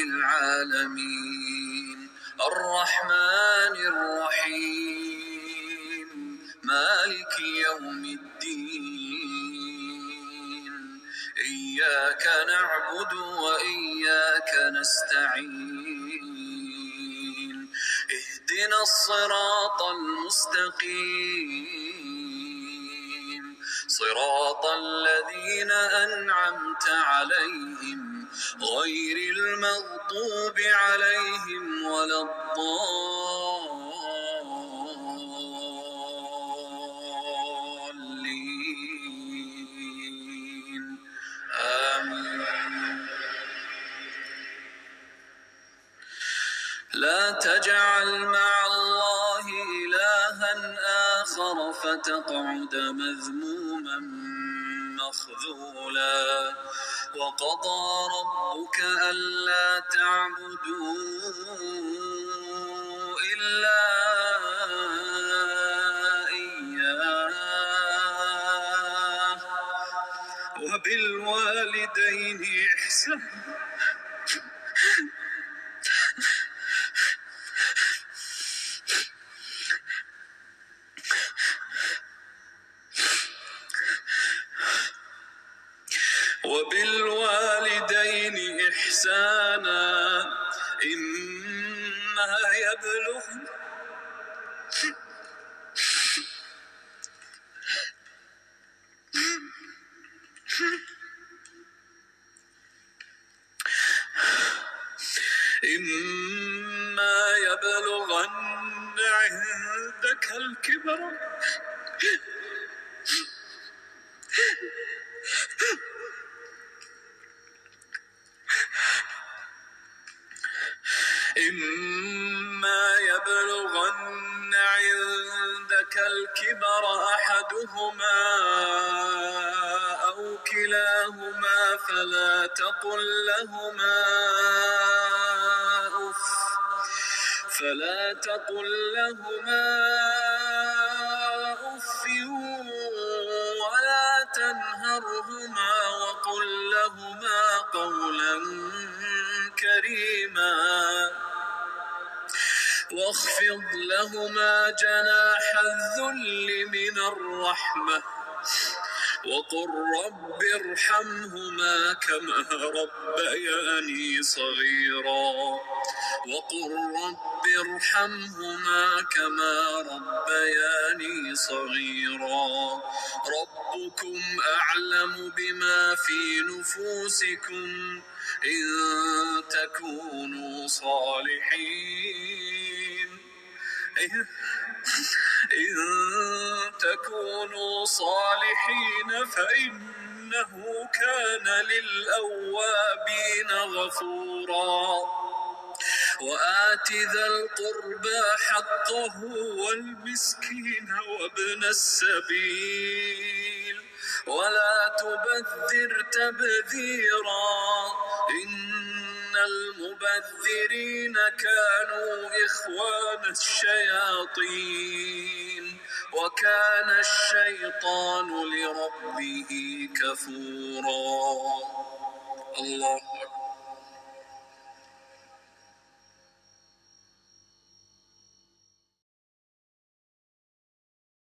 العالمين الرحمن الرحيم مالك يوم الدين إياك نعبد وإياك نستعين اهدنا الصراط المستقيم صراط الذين أنعمت عليهم غير المغضوب عليهم ولا الضالين آمين. لا تجعل مع الله إلها آخر فتقعد مذموما مخذولا وقضى ربك ألا تعبدوا إلا إياه وبالوالدين إحسانا إما يبلغن عندك الكبر أحدهما أو كلاهما فلا تقل لهما أف ولا تنهرهما وقل لهما قولا كريما واخفض لهما جناح الذل من الرحمة وقل رب ارحمهما كما ربياني صغيرا ربكم أعلم بما في نفوسكم إن تكونوا صالحين فإنه كان للأوابين غفورا وآت ذا القربى حقه والمسكين وابن السبيل ولا تبذر تبذيرا إن المبذرين كانوا إخوان الشياطين وكان الشيطان لربه كفورا. الله أكبر.